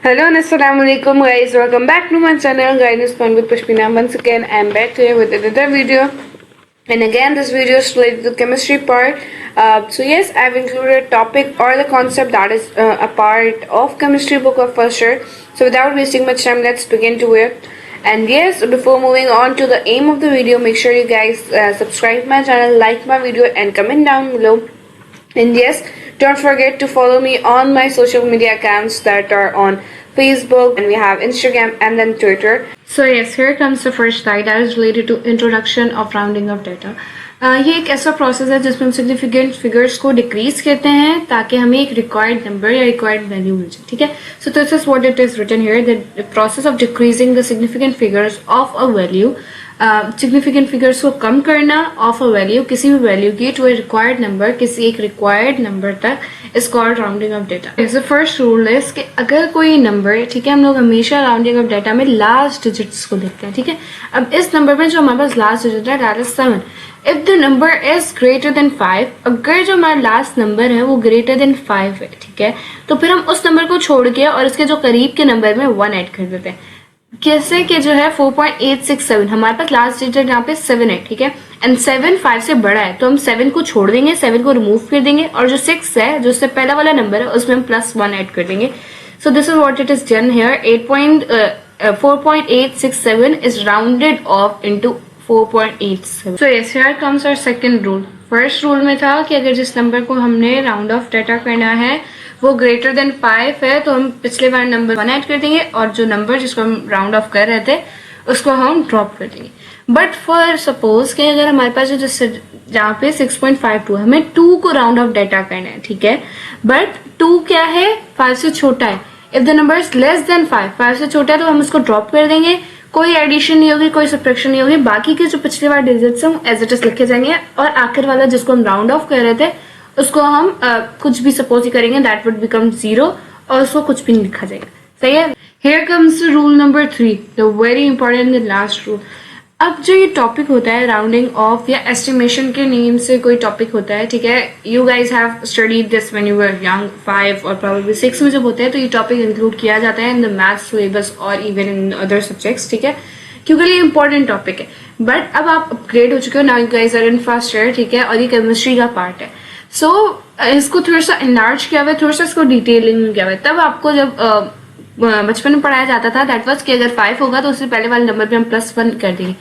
Hello and assalamualaikum guys, welcome back to my channel Guidance Point with Pashmina. Once again I am back here with another video, and again this video is related to the chemistry part. So yes, I have included a topic or the concept that is a part of chemistry book of first year. So without wasting much time, let's begin to it. And yes, before moving on to the aim of the video, make sure you guys subscribe my channel, like my video and comment down below. And yes, don't forget to follow me on my social media accounts that are on Facebook, and we have Instagram and then Twitter. So yes, here comes the first slide that is related to introduction of rounding of data. ये एक ऐसा process है जिसमें हम significant figures को decrease करते हैं ताकि हमें एक रिक्वायर्ड नंबर या रिक्वायर्ड वैल्यू मिल जाए. ठीक है, so this is what it is written here, the process of decreasing the significant figures of a value. Significant figures को कम करना ऑफ अ वैल्यू, किसी भी वैल्यू की, टू ए रिक्वायर्ड नंबर, किसी एक रिक्वायर्ड नंबर तक, is called rounding off data. The first rule is कि अगर कोई नंबर, ठीक है, हम लोग हमेशा राउंडिंग ऑफ डेटा में लास्ट डिजिट्स को देखते हैं. ठीक है, अब इस नंबर में जो हमारे पास लास्ट डिजिट है that is 7. If the number is greater then 5, अगर जो हमारा लास्ट नंबर है वो ग्रेटर देन 5 है, ठीक है, तो फिर हम उस नंबर को छोड़ के और इसके जो करीब के नंबर में 1 ऐड कर देते हैं. कैसे कि जो है 4.867, हमारे पास लास्ट डिजिट यहाँ पे 7 है. ठीक है, एंड 7 5 से बड़ा है तो हम 7 को छोड़ देंगे, 7 को रिमूव कर देंगे, और जो 6 है जो उससे पहला वाला नंबर है उसमें हम +1 ऐड कर देंगे. सो this is what it is done here. 4.867 is rounded of into 4.87. So yes, here comes our second rule. First rule में था कि अगर जिस नंबर को हमने राउंड ऑफ डेटा करना है वो ग्रेटर देन 5 है तो हम पिछले बार नंबर 1 ऐड कर देंगे, और जो नंबर जिसको हम राउंड ऑफ कर रहे थे उसको हम ड्रॉप कर देंगे. बट फॉर सपोज कि अगर हमारे पास जो जहाँ पे 6.52 है, हमें 2 को राउंड ऑफ डेटा करना है. ठीक है, बट 2 क्या है, 5 से छोटा है. If the number is less than 5 से छोटा है तो हम उसको ड्रॉप कर देंगे, कोई एडिशन नहीं होगी, कोई सब्ट्रैक्शन नहीं होगी, बाकी के जो पिछले बार डिजिट्स हैं एज इट इज लिखे जाएंगे, और आखिर वाला जिसको हम राउंड ऑफ कर रहे थे उसको हम कुछ भी सपोज ही करेंगे, दैट वुड बिकम 0, और उसको कुछ भी नहीं लिखा जाएगा. सही है. Here comes rule number 3, the very important the last rule. अब जो ये टॉपिक होता है राउंडिंग ऑफ या एस्टिमेशन के नेम से कोई टॉपिक होता है, ठीक है, you guys have studied this when you were young, 5 और प्रोबेबली 6 में जब होते हैं तो ये टॉपिक इंक्लूड किया जाता है इन द मैथ्स सिलेबस और इवन इन अदर सब्जेक्ट्स. ठीक है, क्योंकि ये इंपॉर्टेंट टॉपिक है. बट अब आप अपग्रेड हो चुके हो, now you guys are in first year. ठीक है, और ये केमिस्ट्री का पार्ट है. सो इसको थोड़ा सा एनलार्ज किया हुआ है, थोड़ा सा इसको डिटेलिंग में किया हुआ है. तब आपको जब बचपन में पढ़ाया जाता था दैट वाज कि अगर 5 होगा तो उससे पहले वाले नंबर पे हम +1 कर देंगे.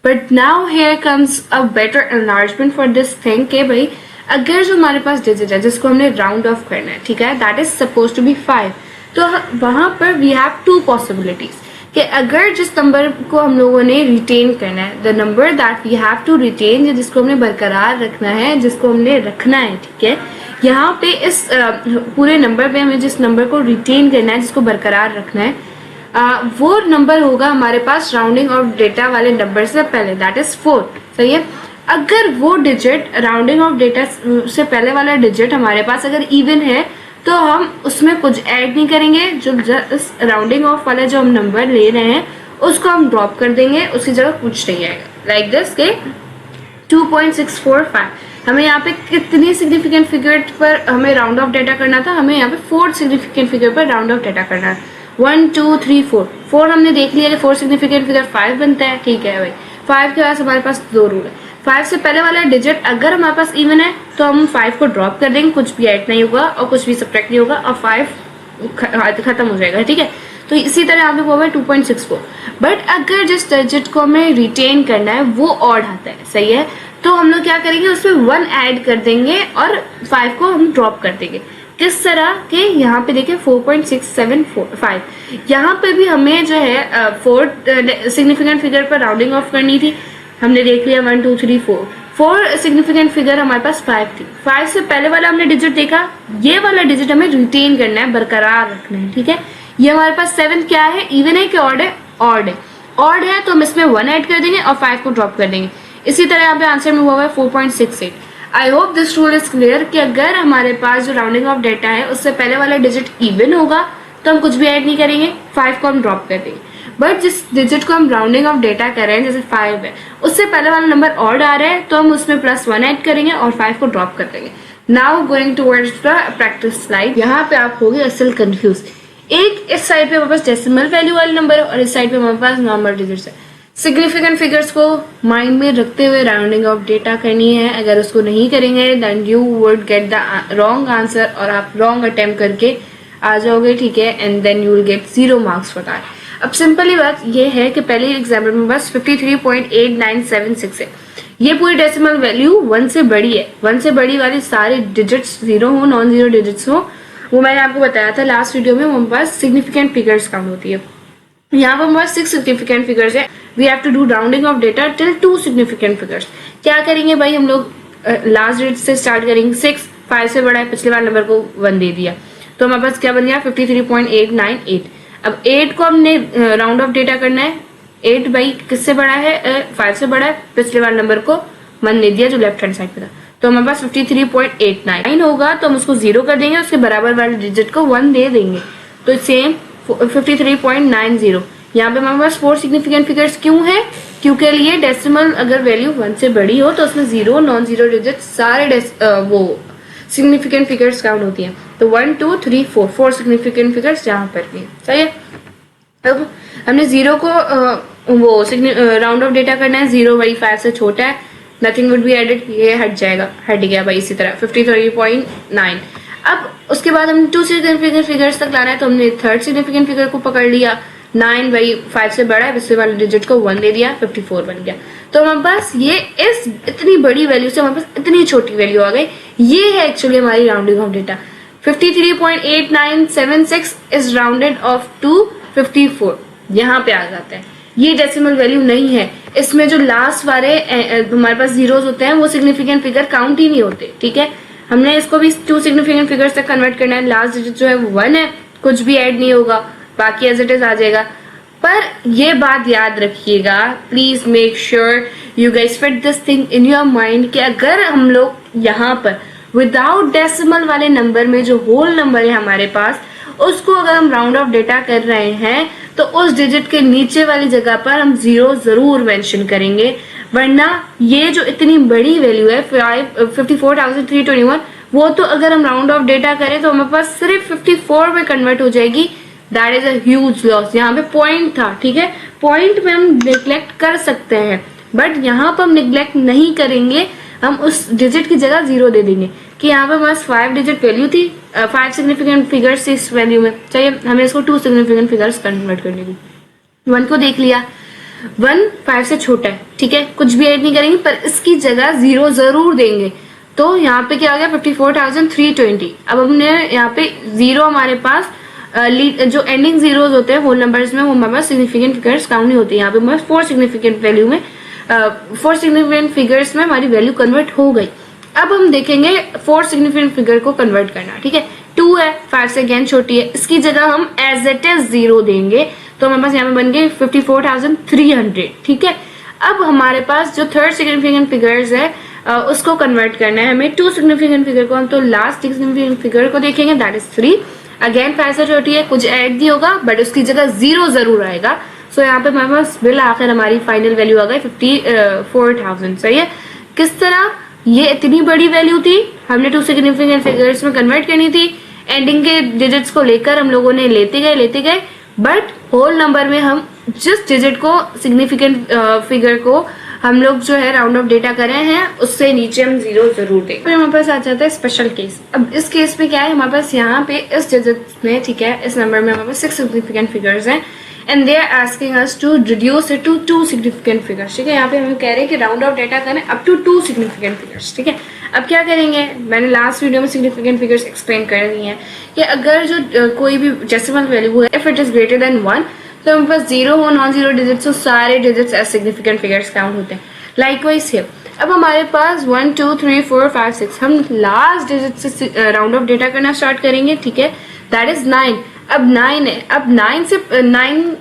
But now here comes a better enlargement for this thing कि भाई अगर जो हमारे पास डिजिट है जिसको हमने राउंड ऑफ करना है, ठीक है, that is suppose to be 5, तो वहां पर वी हैव 2 पॉसिबिलिटीज कि अगर जिस नंबर को हम लोगों ने रिटेन करना है, the number that we have to retain, जिसको हमने बरकरार रखना है, जिसको हमने रखना है. ठीक है, यहाँ पे इस पूरे नंबर पे हमें जिस नंबर को रिटेन करना है, जिसको बरकरार रखना है, वो नंबर होगा हमारे पास राउंडिंग ऑफ डेटा वाले नंबर से पहले, दैट इज 4. सही है. अगर वो डिजिट राउंडिंग ऑफ डेटा से पहले वाला डिजिट हमारे पास अगर इवन है तो हम उसमें कुछ ऐड नहीं करेंगे, जो इस राउंडिंग ऑफ वाला जो हम नंबर ले रहे हैं उसको हम ड्रॉप कर देंगे, उसकी जगह कुछ नहीं आएगा. लाइक दिस के 2.645, हमें यहाँ पे कितनी सिग्निफिकेंट फिगर पर हमें राउंड ऑफ डेटा करना था, हमें यहाँ पे 4 सिग्निफिकेंट फिगर पर राउंड ऑफ डेटा करना है. 1 2 3 4 हमने देख लिया कि 4 सिग्निफिकेंट फिगर 5 बनता है. ठीक है भाई, 5 के बाद हमारे पास 2 रूल है. 5 से पहले वाला डिजिट अगर हमारे पास इवन है तो हम 5 को ड्रॉप कर देंगे, कुछ भी ऐड नहीं होगा और कुछ भी सब्ट्रैक्ट नहीं होगा, और 5 खत्म हो जाएगा. ठीक है, तो इसी तरह यहाँ पे हुआ है 2.64. बट अगर जिस डिजिट को हमें रिटेन करना है वो ऑड आता है, सही है, तो हम लोग क्या करेंगे, उसमें 1 ऐड कर देंगे और 5 को हम ड्रॉप कर देंगे. किस तरह के, यहाँ पे देखिए 4.675, यहाँ पे भी हमें जो है 4 सिग्निफिकेंट फिगर पर राउंडिंग ऑफ करनी थी. हमने देख लिया 1 2 3 4 सिग्निफिकेंट फिगर हमारे पास 5 थी. 5 से पहले वाला हमने डिजिट देखा, ये वाला डिजिट हमें रिटेन करना है, बरकरार रखना है. ठीक है, ये हमारे पास 7 क्या है, इवन है कि ऑड है, ऑड है. ऑड है तो हम इसमें 1 ऐड कर देंगे और 5 को ड्रॉप कर देंगे. इसी तरह यहाँ पे आंसर में हुआ है 4.68. I hope this rule is clear कि अगर हमारे पास जो राउंडिंग ऑफ डेटा है उससे पहले वाला डिजिट इवन होगा तो हम कुछ भी ऐड नहीं करेंगे, 5 को हम ड्रॉप कर देंगे. बट जिस डिजिट को हम राउंडिंग ऑफ डेटा कर रहे हैं, जैसे 5 है, उससे पहले वाला नंबर ऑड आ रहा है तो हम उसमें +1 ऐड करेंगे और 5 को ड्रॉप कर देंगे. Now going towards the practice slide. यहाँ पे आप होगे असल कंफ्यूज. एक इस साइड पे हमारे पास डेसिमल वैल्यू वाले नंबर है और इस साइड पे हमारे पास नॉर्मल डिजिट्स है। सिग्निफिकेंट फिगर्स को माइंड में रखते हुए राउंडिंग ऑफ डेटा करनी है। अगर उसको नहीं करेंगे then you would get the wrong answer और आप रॉन्ग अटेम्प्ट करके आ जाओगे, ठीक है, and then you will get 0 marks for that. अब सिंपली बात ये है कि पहले एग्जाम्पल में बस 53.8976 है। ये पूरी डेसिमल वैल्यू 1 से बड़ी है। 1 से बड़ी वाली सारे डिजिट्स 0 हो, नॉन जीरो डिजिट्स हो, वो मैंने आपको बताया था लास्ट वीडियो में। हमारे पास सिग्निफिकेंट फिगर्स काउंट होती है। यहाँ पर हमारे पास 6 सिग्निफिकेंट फिगर्स है। We have to do rounding off data till 2 significant figures. क्या करेंगे भाई, हम लोग लास्ट डिजिट से स्टार्ट करेंगे। 6 5 से बड़ा है, पिछले वाले नंबर को 1 दे दिया, तो हमारे पास क्या बन गया 53.898। अब 8 को हमने राउंड ऑफ डेटा करना है। 8 भाई किससे बड़ा है, 5 से बड़ा है, पिछले वाले नंबर को 1 दे दिया जो लेफ्ट हैंड साइड पे था, तो हमारे पास 53.89 होगा, तो हम उसको 0 कर देंगे, उसके बराबर वाले डिजिट को 1 दे देंगे, तो सेम 53.90। यहाँ पे हमारे पास 4 सिग्निफिकेंट फिगर्स क्यों है, क्योंकि लिए डेसिमल अगर वैल्यू 1 से बड़ी हो तो उसमें 0 नॉन जीरो डिजिट सारे वो सिग्निफिकेंट फिगर्स काउंट होती हैं। तो 1 2 3 4 सिग्निफिकेंट फिगर्स यहाँ पर भी सही है। अब हमने 0 को वो राउंड ऑफ डेटा करना है। 0 भाई 5 से छोटा है, नथिंग वुड बी एडेड, ये हट जाएगा, हट गया भाई। इसी तरह 53.9। अब उसके बाद हमने 2 सिग्निफिकेंट फिगर्स तक लाना है, तो हमने 3rd सिग्निफिकेंट फिगर को पकड़ लिया। 9 भाई 5 से बड़ा है, पिछले वाले डिजिट को 1 दे दिया, 54 बन गया। तो हमारे पास ये इस इतनी बड़ी वैल्यू से हमारे पास इतनी छोटी वैल्यू आ गई। ये है एक्चुअली हमारी rounding off data. 53.8976 is rounded off to 54, यहाँ पे आ जाता है। ये डेसिमल वैल्यू नहीं है, इसमें जो लास्ट वाले हमारे पास जीरोस होते हैं वो सिग्निफिकेंट फिगर काउंट ही नहीं होते, ठीक है। हमने इसको भी 2 सिग्निफिकेंट फिगर्स तक कन्वर्ट करना है। लास्ट डिजिट जो है वो 1 है, कुछ भी ऐड नहीं होगा, बाकी एज इट इज आ जाएगा। पर ये बात याद रखिएगा, please make sure you guys fit this thing in your mind कि अगर हम लोग यहाँ पर विदाउट डेसिमल वाले नंबर में जो होल नंबर है हमारे पास, उसको अगर हम राउंड ऑफ डेटा कर रहे हैं तो उस डिजिट के नीचे वाली जगह पर हम 0 जरूर मेंशन करेंगे, वरना ये जो इतनी बड़ी वैल्यू है 54,321, वो तो अगर हम राउंड ऑफ डेटा करें तो हमारे पास सिर्फ 54 में कन्वर्ट हो जाएगी। That is a huge loss. यहाँ पे पॉइंट था, ठीक है, पॉइंट में हम निग्लेक्ट कर सकते हैं, बट यहाँ पर हम निग्लेक्ट नहीं करेंगे। हम उस डिजिट की जगह 0 दे देंगे कि यहाँ पे हमारे 5 डिजिट वैल्यू थी, 5 सिग्निफिकेंट फिगर्स इस वैल्यू में चाहिए, हमें इसको 2 सिग्निफिकेंट फिगर्स कन्वर्ट करने की। 1 को देख लिया, 1 5 से छोटा है, ठीक है, कुछ भी ऐड नहीं करेंगे, पर इसकी जगह 0 जरूर देंगे। तो यहाँ पे क्या आ गया 54,320। अब हमने यहाँ पे 0 हमारे पास जो एंडिंग जीरोस होते हैं होल नंबर्स में, वो हमारे पास सिग्निफिकेंट फिगर्स काउंट नहीं होती। यहाँ पे हमारे 4 सिग्निफिकेंट वैल्यू में 4 सिग्निफिकेंट फिगर्स में हमारी वैल्यू कन्वर्ट हो गई। अब हम देखेंगे 4 सिग्निफिकेंट फिगर को कन्वर्ट करना, ठीक है। 2 है, 5 से अगेन छोटी है, इसकी जगह हम एज इट इज 0 देंगे, तो हमारे पास यहाँ पे बन गए 54,300, ठीक है। अब हमारे पास जो 3rd सिग्निफिकेंट फिगर्स है उसको कन्वर्ट करना है हमें 2 सिग्निफिकेंट फिगर को। हम तो लास्ट सिग्निफिकेंट फिगर को देखेंगे, दैट इज 3। अगेन 5 से छोटी है, कुछ ऐड नहीं होगा, बट उसकी जगह 0 जरूर आएगा। सो यहाँ पे हमारे पास बिल आखिर हमारी फाइनल वैल्यू आ गई 54,000, सही है। किस तरह, ये इतनी बड़ी वैल्यू थी, हमने 2 सिग्निफिकेंट फिगर्स में कन्वर्ट करनी थी, एंडिंग के डिजिट्स को लेकर हम लोगों ने लेते गए, बट होल नंबर में हम जिस डिजिट को सिग्निफिकेंट फिगर को हम लोग जो है राउंड ऑफ डेटा कर रहे हैं उससे नीचे हम 0 जरूर दें। फिर हमारे पास आ जाता है स्पेशल केस। अब इस केस में क्या है, हमारे पास यहाँ पे इस डिजिट में, ठीक है, इस नंबर में हमारे पास 6 सिग्निफिकेंट फिगर्स हैं and they are asking us to reduce it to 2 significant figures, ठीक है। यहाँ पे हम कह रहे हैं कि राउंड ऑफ डेटा करें अप टू 2 सिग्निफिकेंट फिगर्स, ठीक है। अब क्या करेंगे, मैंने लास्ट वीडियो में सिग्निफिकेंट फिगर्स एक्सप्लेन कर दी हैं कि अगर जो कोई भी डेसिमल वैल्यू है, if it is greater than 1, तो हमारे पास 0 हो, नॉन जीरो डिजिट्स हो, सारे digits as significant figures count होते हैं। लाइकवाइज है, अब हमारे पास 1 2 3 4 5 6, हम लास्ट डिजिट से राउंड ऑफ डेटा करना स्टार्ट करेंगे, ठीक है, दैट इज 9। अब 9 है, अब 9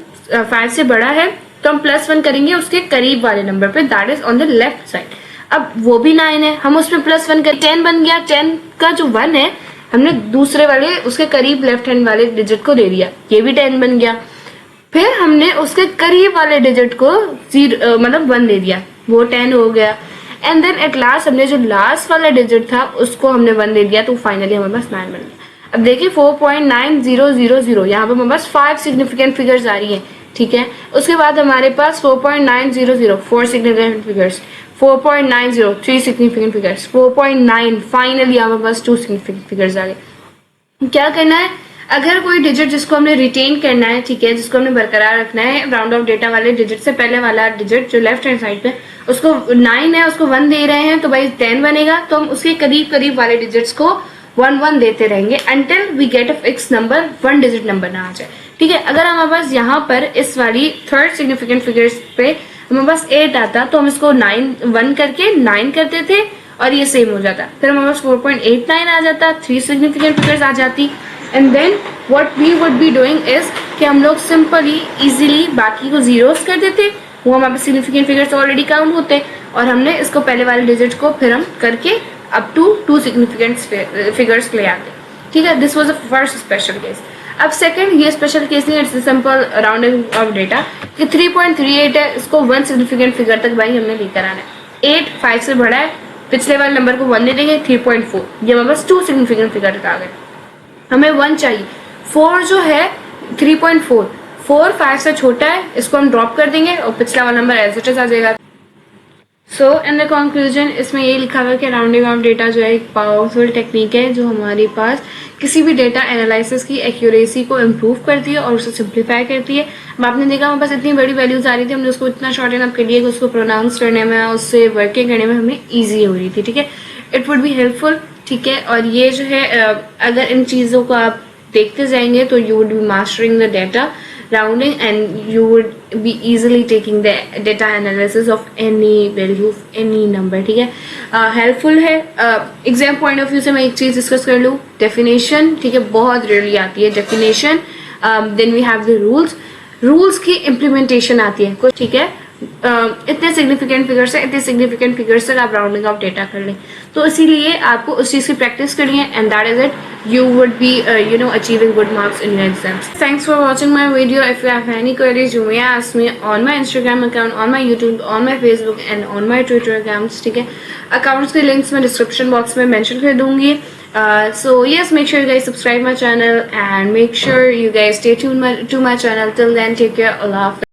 5 से बड़ा है, तो हम +1 करेंगे उसके करीब वाले नंबर पे, that is on the left side. अब वो भी 9 है, हम उसमें +1 कर 10 बन गया। 10 का जो 1 है हमने दूसरे वाले उसके करीब लेफ्ट हैंड वाले डिजिट को दे दिया, ये भी 10 बन गया। फिर हमने उसके करीब वाले डिजिट को 1 दे दिया, वो 10 हो गया। एंड देन एट लास्ट हमने जो लास्ट वाला डिजिट था उसको हमने 1 दे दिया, तो फाइनली हमारे पास 9 बन गया। अब देखिए 4.9000, यहाँ पे हमारे पास 5 सिग्निफिकेंट फिगर्स आ रही है, ठीक है। उसके बाद हमारे पास 4.900 4 significant figures, 4.90 3 significant figures, 4.9 finally हमारे पास 2 सिग्निफिकेंट फिगर्स आ गए। क्या करना है, अगर कोई डिजिट जिसको हमने रिटेन करना है, ठीक है, जिसको हमने बरकरार रखना है, राउंड ऑफ डेटा वाले डिजिट से पहले वाला डिजिट जो लेफ्ट हैंड साइड पे, उसको 9 है, उसको 1 दे रहे हैं तो भाई 10 बनेगा, तो हम उसके करीब करीब वाले डिजिट्स को 1 देते रहेंगे until we get a fix number, 1 digit number ना आ जाए, ठीक है। अगर हमारे पास यहाँ पर इस वाली थर्ड सिग्निफिकेंट फिगर्स पे हमारे पास 8 आता तो हम इसको 1 करके 9 करते थे और ये सेम हो जाता, फिर हमारे पास 4.89 आ जाता, 3 सिग्निफिकेंट फिगर्स आ जाती। And then what we would be doing is कि हम लोग सिंपली इजीली बाकी को जीरोस कर देते, वो हमारे पास सिग्निफिकेंट फिगर्स ऑलरेडी काउंट होते, और हमने इसको पहले वाले डिजिट को फिर हम करके अप टू 2 सिग्निफिकेंट फिगर्स ले आते, ठीक है। This was the first special case. अब सेकंड, ये स्पेशल केस नहीं है, it's simple rounding off data कि 3.38 है, इसको 1 सिग्निफिकेंट फिगर तक भाई हमने लेकर आना है। 8 5 से बड़ा है, पिछले वाले नंबर को 1 ले लेंगे, 3.4, ये हमारे पास 2 सिग्निफिकेंट फिगर तक आ गए। हमें 1 चाहिए, 4 जो है 3.4, 4 5 से छोटा है, इसको हम ड्रॉप कर देंगे और पिछला वाला नंबर एज इट इज आ जाएगा। सो इन द कंक्लूजन इसमें ये लिखा हुआ है कि राउंडिंग ऑफ डेटा जो है एक पावरफुल टेक्निक है जो हमारे पास किसी भी डेटा एनालिसिस की एक्यूरेसी को इम्प्रूव करती है और उसे सिंप्लीफाई करती है। अब आपने देखा हमारे पास इतनी बड़ी वैल्यूज आ रही थी, हमने उसको इतना शॉर्टन अप कर लिया कि उसको प्रोनाउंस करने में, उससे वर्किंग करने में हमें ईजी हो रही थी, ठीक है। इट वुड बी हेल्पफुल, ठीक है। और ये जो है अगर इन चीज़ों को आप देखते जाएंगे तो you would be mastering the data rounding and you would be easily taking the data analysis of any value of any number, ठीक है। हेल्पफुल है। एग्जाम पॉइंट ऑफ व्यू से मैं एक चीज डिस्कस कर लूँ, डेफिनेशन, ठीक है, बहुत रेयरली आती है definition. Then we have the rules, rules की इम्प्लीमेंटेशन आती है कुछ, ठीक है। इतने सिग्निफिकेंट फिगर्स है, इतने सिग्निफिकेंट फिगर्स तक आप राउंडिंग ऑफ डेटा कर लें, तो इसीलिए आपको उस चीज की प्रैक्टिस करनी है and that is it, you would be achieving good marks in your exams. Thanks for watching my video. If you have any queries you may ask me on my Instagram account, on my YouTube, on my Facebook and on my Twitter accounts, ठीक है। accounts के links मैं description box में mention कर दूंगी। So yes, make sure you guys subscribe my channel and make sure you guys stay tuned to my channel. Till then, take care. Allah Hafiz.